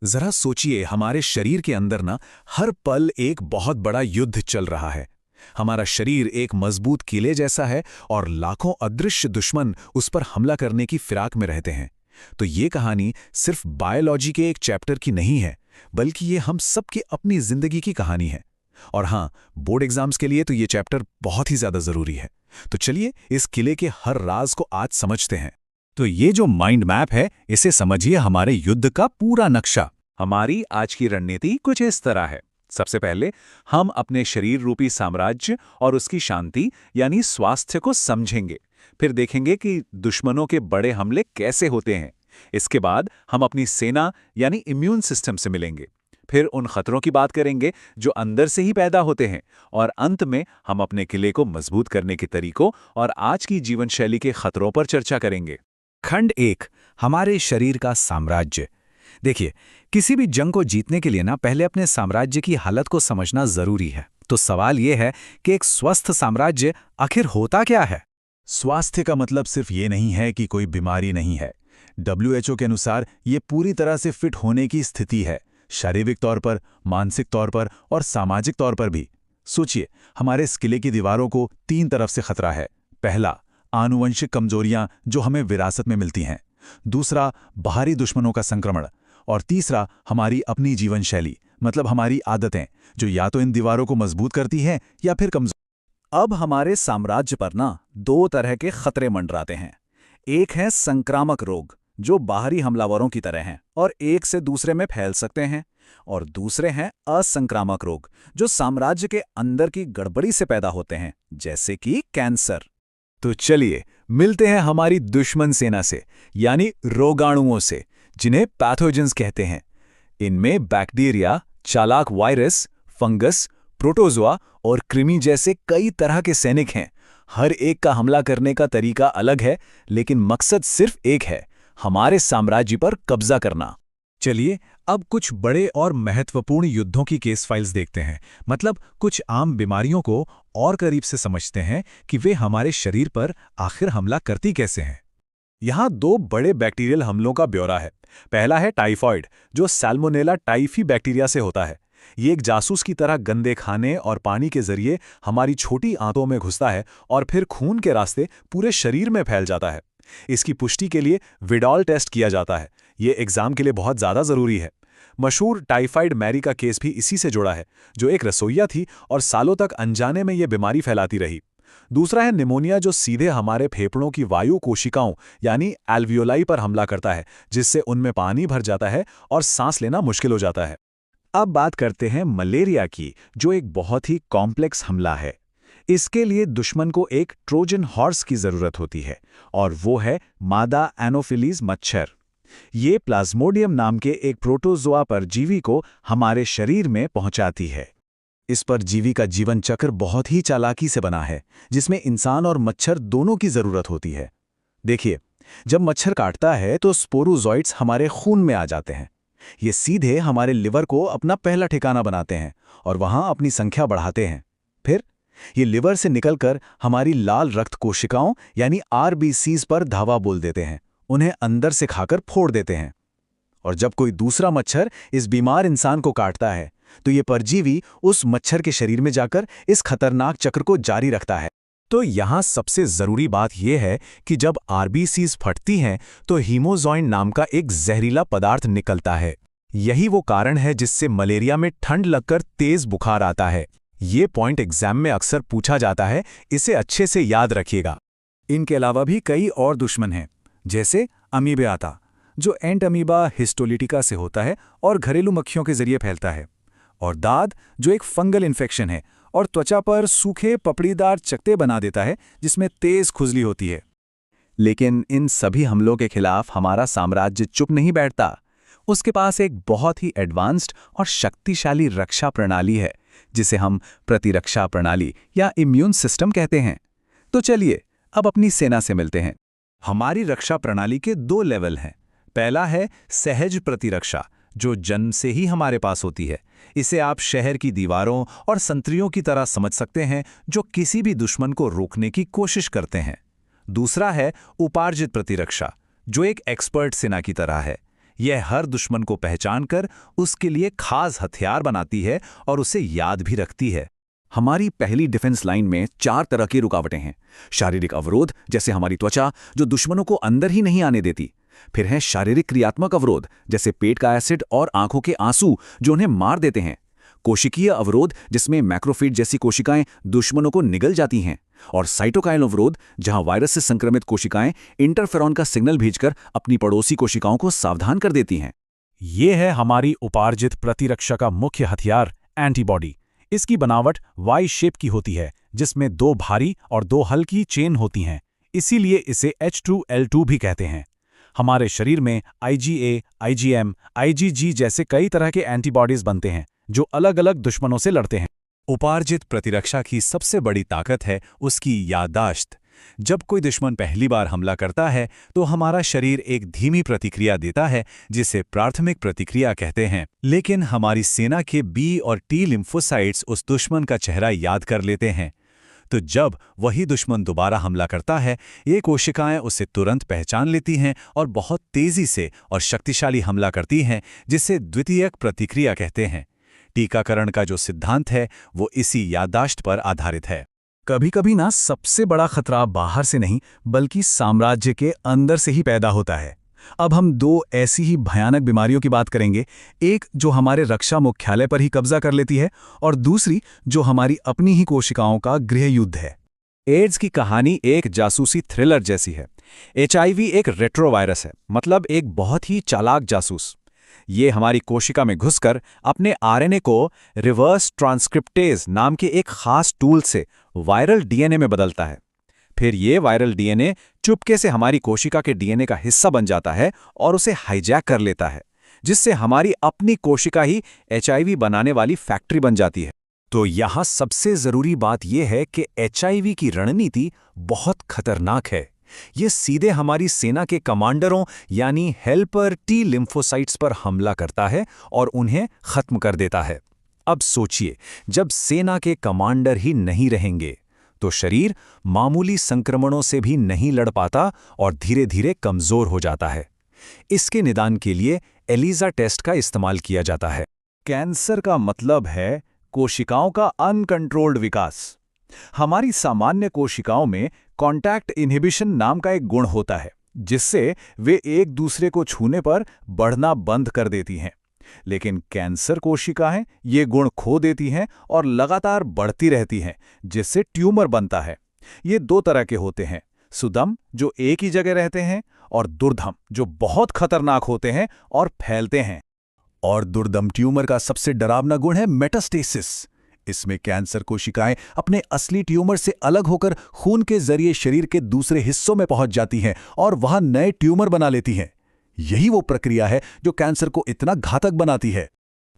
जरा सोचिए, हमारे शरीर के अंदर ना हर पल एक बहुत बड़ा युद्ध चल रहा है। हमारा शरीर एक मजबूत किले जैसा है और लाखों अदृश्य दुश्मन उस पर हमला करने की फिराक में रहते हैं। तो ये कहानी सिर्फ बायोलॉजी के एक चैप्टर की नहीं है, बल्कि ये हम सबकी अपनी जिंदगी की कहानी है। और हाँ, बोर्ड एग्जाम्स के लिए तो ये चैप्टर बहुत ही ज्यादा जरूरी है। तो चलिए इस किले के हर राज को आज समझते हैं। तो ये जो माइंड मैप है, इसे समझिए हमारे युद्ध का पूरा नक्शा। हमारी आज की रणनीति कुछ इस तरह है। सबसे पहले हम अपने शरीर रूपी साम्राज्य और उसकी शांति यानी स्वास्थ्य को समझेंगे। फिर देखेंगे कि दुश्मनों के बड़े हमले कैसे होते हैं। इसके बाद हम अपनी सेना यानी इम्यून सिस्टम से मिलेंगे। फिर उन खतरों की बात करेंगे जो अंदर से ही पैदा होते हैं। और अंत में हम अपने किले को मजबूत करने के तरीकों और आज की जीवन शैली के खतरों पर चर्चा करेंगे। खंड 1, हमारे शरीर का साम्राज्य। देखिए, किसी भी जंग को जीतने के लिए ना पहले अपने साम्राज्य की हालत को समझना जरूरी है। तो सवाल यह है कि एक स्वस्थ साम्राज्य आखिर होता क्या है? स्वास्थ्य का मतलब सिर्फ ये नहीं है कि कोई बीमारी नहीं है। WHO के अनुसार ये पूरी तरह से फिट होने की स्थिति है, शारीरिक तौर पर, मानसिक तौर पर और सामाजिक तौर पर भी। सोचिए, हमारे इस किले की दीवारों को 3 तरफ से खतरा है। पहला, आनुवंशिक कमजोरियां जो हमें विरासत में मिलती हैं। दूसरा, बाहरी दुश्मनों का संक्रमण। और तीसरा, हमारी अपनी जीवन शैली, मतलब हमारी आदतें, जो या तो इन दीवारों को मजबूत करती हैं या फिर कमजोर। अब हमारे साम्राज्य पर ना 2 तरह के खतरे मंडराते हैं। एक है संक्रामक रोग, जो बाहरी हमलावरों की तरह हैं और एक से दूसरे में फैल सकते हैं। और दूसरे हैं असंक्रामक रोग, जो साम्राज्य के अंदर की गड़बड़ी से पैदा होते हैं, जैसे कि कैंसर। तो चलिए मिलते हैं हमारी दुश्मन सेना से, यानी रोगाणुओं से, जिन्हें पैथोजेंस कहते हैं। इनमें बैक्टीरिया, चालाक वायरस, फंगस, प्रोटोजोआ और कृमि जैसे कई तरह के सैनिक हैं। हर एक का हमला करने का तरीका अलग है, लेकिन मकसद सिर्फ एक है, हमारे साम्राज्य पर कब्जा करना। चलिए अब कुछ बड़े और महत्वपूर्ण युद्धों की केस फाइल्स देखते हैं। मतलब कुछ आम बीमारियों को और करीब से समझते हैं कि वे हमारे शरीर पर आखिर हमला करती कैसे हैं। यहाँ 2 बड़े बैक्टीरियल हमलों का ब्यौरा है। पहला है टाइफॉइड, जो सैल्मोनेला टाइफी बैक्टीरिया से होता है। ये एक जासूस की तरह गंदे खाने और पानी के जरिए हमारी छोटी आंतों में घुसता है और फिर खून के रास्ते पूरे शरीर में फैल जाता है। इसकी पुष्टि के लिए विडॉल टेस्ट किया जाता है। ये एग्जाम के लिए बहुत ज़्यादा ज़रूरी है। मशहूर टाइफाइड मैरी का केस भी इसी से जुड़ा है, जो एक रसोइया थी और सालों तक अनजाने में ये बीमारी फैलाती रही। दूसरा है निमोनिया, जो सीधे हमारे फेफड़ों की वायु कोशिकाओं यानी एल्वियोलाई पर हमला करता है, जिससे उनमें पानी भर जाता है और सांस लेना मुश्किल हो जाता है। अब बात करते हैं मलेरिया की, जो एक बहुत ही कॉम्प्लेक्स हमला है। इसके लिए दुश्मन को एक ट्रोजन हॉर्स की जरूरत होती है, और वो है मादा एनोफिलीज मच्छर। ये प्लाज्मोडियम नाम के एक प्रोटोजोआ परजीवी को हमारे शरीर में पहुंचाती है। इस परजीवी का जीवन चक्र बहुत ही चालाकी से बना है, जिसमें इंसान और मच्छर दोनों की जरूरत होती है। देखिए, जब मच्छर काटता है तो स्पोरोजॉइट्स हमारे खून में आ जाते हैं। ये सीधे हमारे लिवर को अपना पहला ठिकाना बनाते हैं और वहां अपनी संख्या बढ़ाते हैं। फिर ये लिवर से निकलकर हमारी लाल रक्त कोशिकाओं यानी RBCs पर धावा बोल देते हैं, उन्हें अंदर से खाकर फोड़ देते हैं। और जब कोई दूसरा मच्छर इस बीमार इंसान को काटता है, तो ये परजीवी उस मच्छर के शरीर में जाकर इस खतरनाक चक्र को जारी रखता है। तो यहाँ सबसे जरूरी बात यह है कि जब RBCs फटती हैं तो हीमोजॉइन नाम का एक जहरीला पदार्थ निकलता है। यही वो कारण है जिससे मलेरिया में ठंड लगकर तेज बुखार आता है। ये पॉइंट एग्जाम में अक्सर पूछा जाता है, इसे अच्छे से याद रखिएगा। इनके अलावा भी कई और दुश्मन हैं, जैसे अमीबियाता, जो एंट अमीबा हिस्टोलिटिका से होता है और घरेलू मक्खियों के जरिए फैलता है। और दाद, जो एक फंगल इन्फेक्शन है और त्वचा पर सूखे पपड़ीदार चकत्ते बना देता है, जिसमें तेज खुजली होती है। लेकिन इन सभी हमलों के खिलाफ हमारा साम्राज्य चुप नहीं बैठता। उसके पास एक बहुत ही एडवांस्ड और शक्तिशाली रक्षा प्रणाली है, जिसे हम प्रतिरक्षा प्रणाली या इम्यून सिस्टम कहते हैं। तो चलिए अब अपनी सेना से मिलते हैं। हमारी रक्षा प्रणाली के 2 लेवल हैं। पहला है सहज प्रतिरक्षा, जो जन्म से ही हमारे पास होती है। इसे आप शहर की दीवारों और संतरियों की तरह समझ सकते हैं, जो किसी भी दुश्मन को रोकने की कोशिश करते हैं। दूसरा है उपार्जित प्रतिरक्षा, जो एक एक्सपर्ट सेना की तरह है। यह हर दुश्मन को पहचान कर उसके लिए खास हथियार बनाती है और उसे याद भी रखती है। हमारी पहली डिफेंस लाइन में 4 तरह की रुकावटें हैं। शारीरिक अवरोध, जैसे हमारी त्वचा जो दुश्मनों को अंदर ही नहीं आने देती। फिर है शारीरिक क्रियात्मक अवरोध, जैसे पेट का एसिड और आंखों के आंसू जो उन्हें मार देते हैं। कोशिकीय अवरोध, जिसमें मैक्रोफेज जैसी कोशिकाएं दुश्मनों को निगल जाती हैं। और साइटोकाइल अवरोध, जहां वायरस से संक्रमित कोशिकाएं इंटरफेरॉन का सिग्नल भेजकर अपनी पड़ोसी कोशिकाओं को सावधान कर देती हैं। ये है हमारी उपार्जित प्रतिरक्षा का मुख्य हथियार, एंटीबॉडी। इसकी बनावट वाई शेप की होती है, जिसमें 2 भारी और 2 हल्की चेन होती हैं। इसीलिए इसे H2L2 भी कहते हैं। हमारे शरीर में IgA, IgM, IgG जैसे कई तरह के एंटीबॉडीज बनते हैं जो अलग अलग दुश्मनों से लड़ते हैं। उपार्जित प्रतिरक्षा की सबसे बड़ी ताकत है उसकी याददाश्त। जब कोई दुश्मन पहली बार हमला करता है तो हमारा शरीर एक धीमी प्रतिक्रिया देता है, जिसे प्राथमिक प्रतिक्रिया कहते हैं। लेकिन हमारी सेना के B और T लिम्फोसाइट्स उस दुश्मन का चेहरा याद कर लेते हैं। तो जब वही दुश्मन दोबारा हमला करता है, ये कोशिकाएं उसे तुरंत पहचान लेती हैं और बहुत तेजी से और शक्तिशाली हमला करती हैं, जिसे द्वितीयक प्रतिक्रिया कहते हैं। टीकाकरण का जो सिद्धांत है वो इसी याददाश्त पर आधारित है। कभी-कभी ना सबसे बड़ा खतरा बाहर से नहीं बल्कि साम्राज्य के अंदर से ही पैदा होता है। अब हम 2 ऐसी ही भयानक बीमारियों की बात करेंगे, एक जो हमारे रक्षा मुख्यालय पर ही कब्जा कर लेती है और दूसरी जो हमारी अपनी ही कोशिकाओं का गृह युद्ध है। एड्स की कहानी एक जासूसी थ्रिलर जैसी है। HIV एक रेट्रोवायरस है, मतलब एक बहुत ही चालाक जासूस। ये हमारी कोशिका में घुसकर अपने RNA को रिवर्स ट्रांसक्रिप्टेज नाम के एक खास टूल से वायरल DNA में बदलता है। फिर ये वायरल DNA चुपके से हमारी कोशिका के DNA का हिस्सा बन जाता है और उसे हाईजैक कर लेता है, जिससे हमारी अपनी कोशिका ही HIV बनाने वाली फैक्ट्री बन जाती है। तो यहाँ सबसे जरूरी बात यह है कि HIV की रणनीति बहुत खतरनाक है। ये सीधे हमारी सेना के कमांडरों यानी हेल्पर T लिम्फोसाइट्स पर हमला करता है और उन्हें खत्म कर देता है। अब सोचिए, जब सेना के कमांडर ही नहीं रहेंगे तो शरीर मामूली संक्रमणों से भी नहीं लड़ पाता और धीरे धीरे कमजोर हो जाता है। इसके निदान के लिए एलिजा टेस्ट का इस्तेमाल किया जाता है। कैंसर का मतलब है कोशिकाओं का अनकंट्रोल्ड विकास। हमारी सामान्य कोशिकाओं में कॉन्टैक्ट इनहिबिशन नाम का एक गुण होता है, जिससे वे एक दूसरे को छूने पर बढ़ना बंद कर देती हैं। लेकिन कैंसर कोशिकाएं ये गुण खो देती हैं और लगातार बढ़ती रहती हैं, जिससे ट्यूमर बनता है। ये 2 तरह के होते हैं, सुदम जो एक ही जगह रहते हैं और दुर्दम जो बहुत खतरनाक होते हैं और फैलते हैं। और दुर्दम ट्यूमर का सबसे डरावना गुण है मेटास्टेसिस। इसमें कैंसर कोशिकाएं अपने असली ट्यूमर से अलग होकर खून के जरिए शरीर के दूसरे हिस्सों में पहुंच जाती हैं और वहां नए ट्यूमर बना लेती हैं। यही वो प्रक्रिया है जो कैंसर को इतना घातक बनाती है।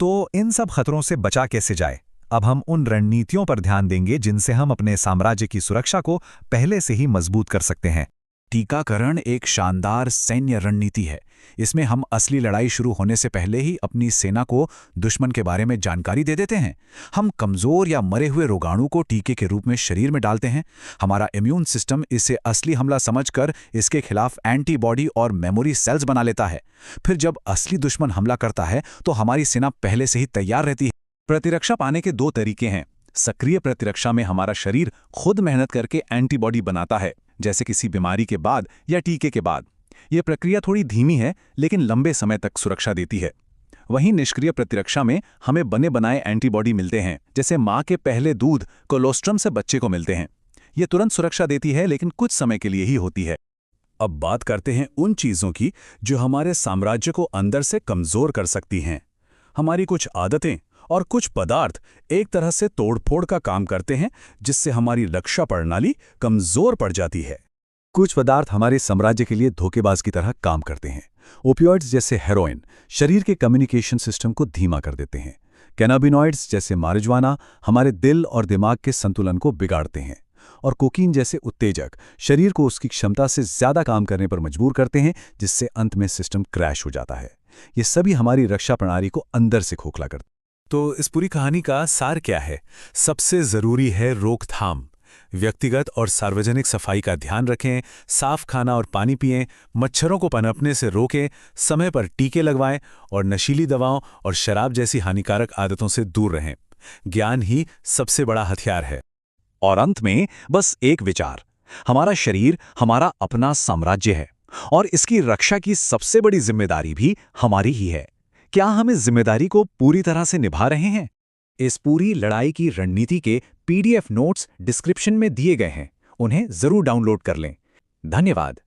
तो इन सब खतरों से बचा कैसे जाए? अब हम उन रणनीतियों पर ध्यान देंगे जिनसे हम अपने साम्राज्य की सुरक्षा को पहले से ही मजबूत कर सकते हैं। टीकाकरण एक शानदार सैन्य रणनीति है। इसमें हम असली लड़ाई शुरू होने से पहले ही अपनी सेना को दुश्मन के बारे में जानकारी दे देते हैं। हम कमजोर या मरे हुए रोगाणु को टीके के रूप में शरीर में डालते हैं। हमारा इम्यून सिस्टम इसे असली हमला समझकर इसके खिलाफ एंटीबॉडी और मेमोरी सेल्स बना लेता है। फिर जब असली दुश्मन हमला करता है तो हमारी सेना पहले से ही तैयार रहती है। प्रतिरक्षा पाने के 2 तरीके हैं। सक्रिय प्रतिरक्षा में हमारा शरीर खुद मेहनत करके एंटीबॉडी बनाता है, जैसे किसी बीमारी के बाद या टीके के बाद। यह प्रक्रिया थोड़ी धीमी है लेकिन लंबे समय तक सुरक्षा देती है। वहीं निष्क्रिय प्रतिरक्षा में हमें बने बनाए एंटीबॉडी मिलते हैं, जैसे मां के पहले दूध कोलोस्ट्रम से बच्चे को मिलते हैं। ये तुरंत सुरक्षा देती है लेकिन कुछ समय के लिए ही होती है। अब बात करते हैं उन चीजों की जो हमारे साम्राज्य को अंदर से कमजोर कर सकती हैं। हमारी कुछ आदतें और कुछ पदार्थ एक तरह से तोड़फोड़ का काम करते हैं, जिससे हमारी रक्षा प्रणाली कमजोर पड़ जाती है। कुछ पदार्थ हमारे साम्राज्य के लिए धोखेबाज की तरह काम करते हैं। ओपियोइड्स जैसे हेरोइन शरीर के कम्युनिकेशन सिस्टम को धीमा कर देते हैं। कैनाबिनॉइड्स जैसे मारिजुआना हमारे दिल और दिमाग के संतुलन को बिगाड़ते हैं। और कोकीन जैसे उत्तेजक शरीर को उसकी क्षमता से ज्यादा काम करने पर मजबूर करते हैं, जिससे अंत में सिस्टम क्रैश हो जाता है। ये सभी हमारी रक्षा प्रणाली को अंदर से खोखला करते हैं। तो इस पूरी कहानी का सार क्या है? सबसे जरूरी है रोकथाम। व्यक्तिगत और सार्वजनिक सफाई का ध्यान रखें, साफ खाना और पानी पिएं, मच्छरों को पनपने से रोकें, समय पर टीके लगवाएं और नशीली दवाओं और शराब जैसी हानिकारक आदतों से दूर रहें। ज्ञान ही सबसे बड़ा हथियार है। और अंत में बस एक विचार, हमारा शरीर हमारा अपना साम्राज्य है और इसकी रक्षा की सबसे बड़ी जिम्मेदारी भी हमारी ही है। क्या हम इस जिम्मेदारी को पूरी तरह से निभा रहे हैं? इस पूरी लड़ाई की रणनीति के PDF नोट्स डिस्क्रिप्शन में दिए गए हैं, उन्हें जरूर डाउनलोड कर लें। धन्यवाद।